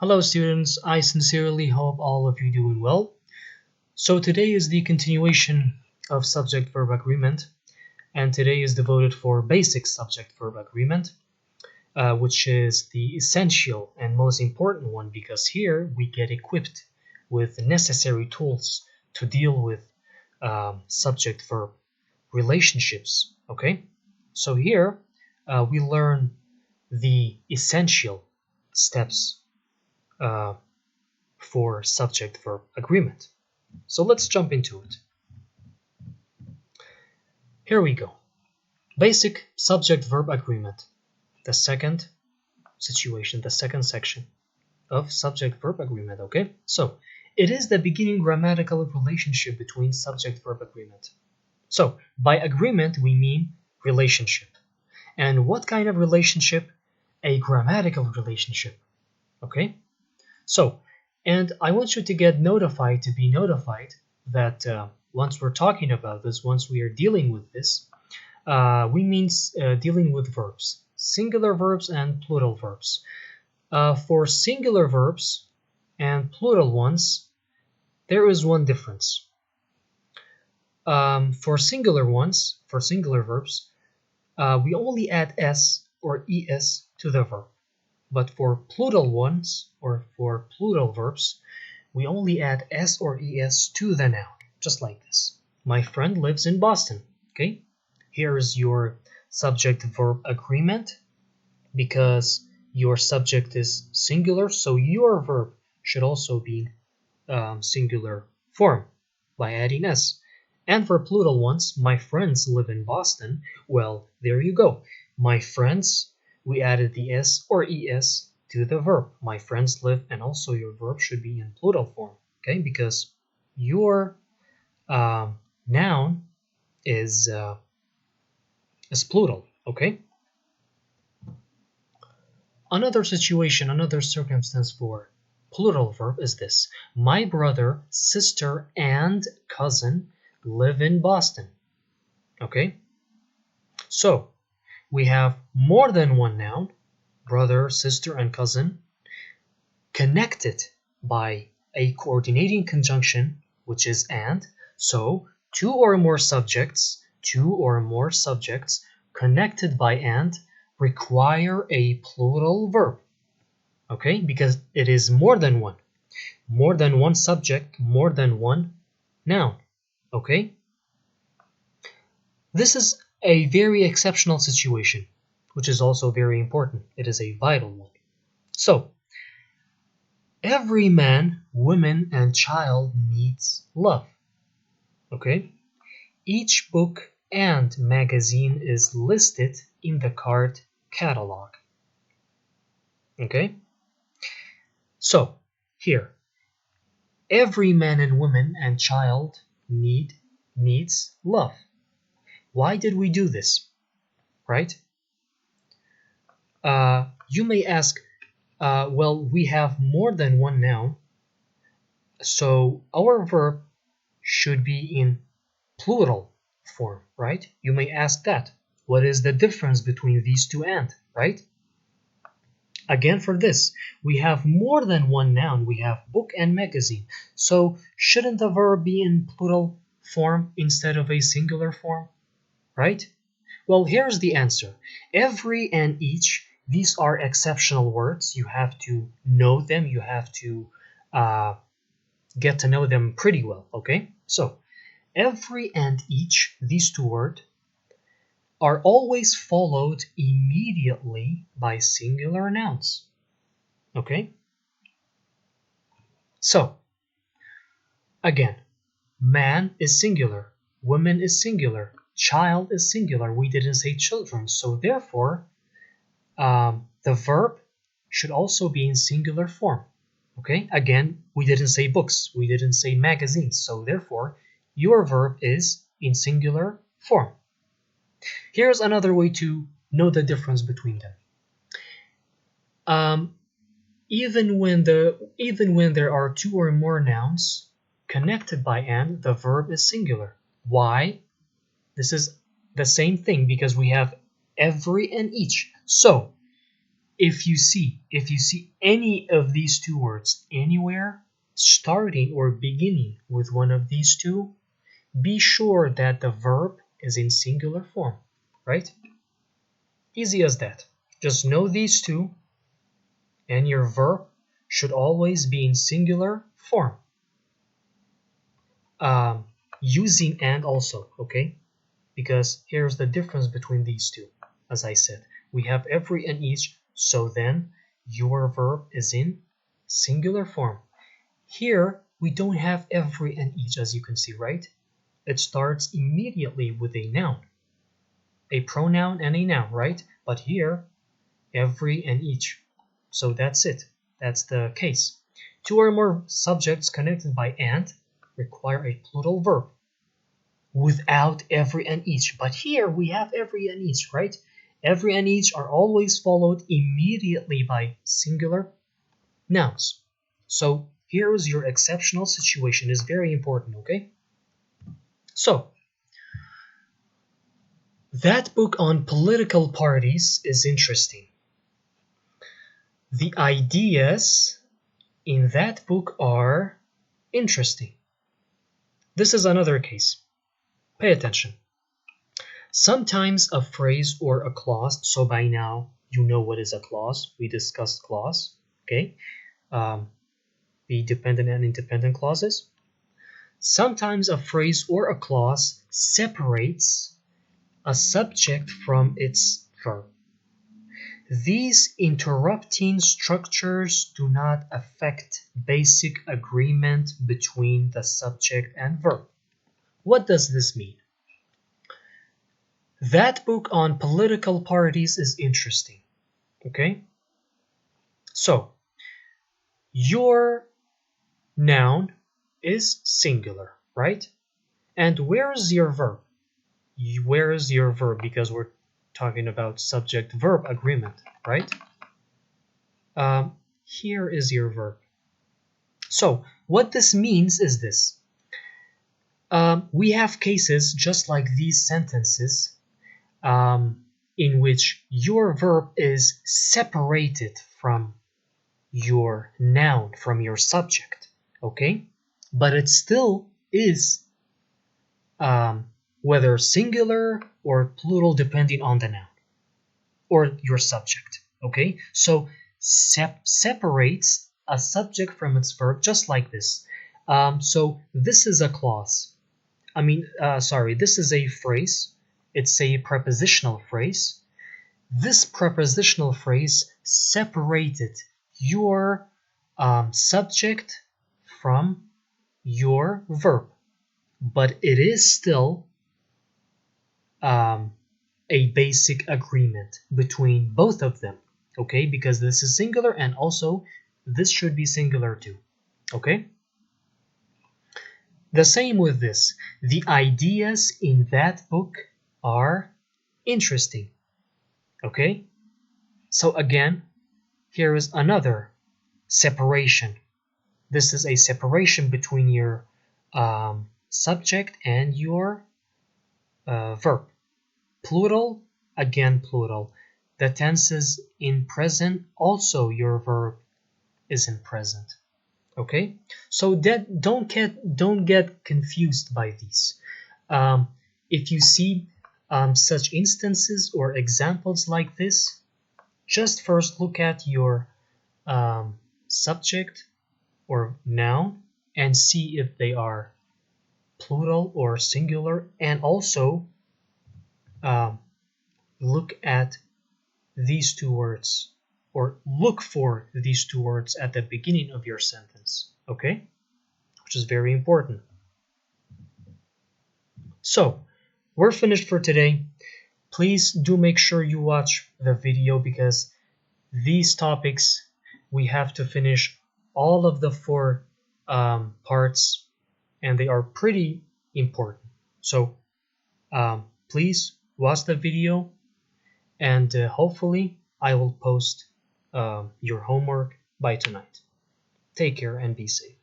Hello students, I sincerely hope all of you doing well. So today is the continuation of subject-verb agreement, and today is devoted for basic subject-verb agreement, which is the essential and most important one because here we get equipped with the necessary tools to deal with subject-verb relationships, okay? So here we learn the essential steps for subject-verb agreement. So let's jump into it. Here we go. Basic subject-verb agreement. The second situation, the second section of subject-verb agreement, okay? So it is the beginning grammatical relationship between subject-verb agreement. So by agreement, we mean relationship. And what kind of relationship? A grammatical relationship, okay? So, and I want you to get notified, to be notified that once we're talking about this, once we are dealing with this, we mean dealing with verbs, singular verbs and plural verbs. For singular verbs and plural ones, there is one difference. For singular ones, for singular verbs, we only add s or es to the verb. But for plural ones, or for plural verbs, we only add s or es to the noun, just like this. My friend lives in Boston, okay? Here is your subject-verb agreement because your subject is singular, so your verb should also be singular form by adding s. And for plural ones, my friends live in Boston, well, there you go. My friends, we added the s or es to the verb. My friends live, and also your verb should be in plural form, okay? Because your noun is plural, okay? Another situation, another circumstance for plural verb is this. My brother, sister, and cousin live in Boston, okay? So we have more than one noun, brother, sister, and cousin, connected by a coordinating conjunction, which is and. So two or more subjects connected by and require a plural verb, okay? Because it is more than one subject, more than one noun, okay? This is a very exceptional situation, which is also very important. It is a vital one. So, every man, woman, and child needs love. Okay? Each book and magazine is listed in the card catalog. Okay? So, here, every man and woman and child needs love. Why did we do this? Right? You may ask, well, we have more than one noun, so our verb should be in plural form, right? You may ask that. What is the difference between these two and, right? Again, for this, we have more than one noun. We have book and magazine. So shouldn't the verb be in plural form instead of a singular form, right? Well, here's the answer. Every and each, these are exceptional words. You have to know them. You have to get to know them pretty well, okay? So, every and each, these two words, are always followed immediately by singular nouns, okay? So, again, man is singular, woman is singular, child is singular. We didn't say children, so therefore, the verb should also be in singular form, okay? Again, we didn't say books, we didn't say magazines, so therefore, your verb is in singular form. Here's another way to know the difference between them. Even when there are two or more nouns connected by and, the verb is singular. Why? This is the same thing because we have every and each. So if you see any of these two words anywhere starting or beginning with one of these two, be sure that the verb is in singular form, right? Easy as that. Just know these two, and your verb should always be in singular form. Using and also, okay? Because here's the difference between these two. As I said, we have every and each, so then your verb is in singular form. Here, we don't have every and each, as you can see, right? It starts immediately with a noun, a pronoun and a noun, right? But here, every and each. So that's it. That's the case. Two or more subjects connected by and require a plural verb without every and each. But here we have every and each, right? Every and each are always followed immediately by singular nouns. So here is your exceptional situation. It's very important, okay? So that book on political parties is interesting. The ideas in that book are interesting. This is another case. Pay attention. Sometimes a phrase or a clause, so by now you know what is a clause. We discussed clause, okay? The dependent and independent clauses. Sometimes a phrase or a clause separates a subject from its verb. These interrupting structures do not affect basic agreement between the subject and verb. What does this mean? That book on political parties is interesting, okay? So, your noun is singular, right? And where is your verb? Where is your verb? Because we're talking about subject-verb agreement, right? Here is your verb. So, what this means is this. We have cases just like these sentences in which your verb is separated from your noun, from your subject, okay? But it still is whether singular or plural depending on the noun or your subject, okay? So separates a subject from its verb just like this. So this is a clause. This is a phrase. It's a prepositional phrase. This prepositional phrase separated your subject from your verb, but it is still a basic agreement between both of them, okay? Because this is singular and also this should be singular too, okay? The same with this. The ideas in that book are interesting, okay? So again, here is another separation. This is a separation between your subject and your verb. Plural, again plural. The tenses in present, also your verb is in present. Okay, so that don't get confused by these. If you see such instances or examples like this, just first look at your subject or noun and see if they are plural or singular, and also look at these two words, or look for these two words at the beginning of your sentence, okay? Which is very important. So, we're finished for today. Please do make sure you watch the video, because these topics, we have to finish all of the 4 parts, and they are pretty important. So, please watch the video, and hopefully I will post your homework by tonight. Take care and be safe.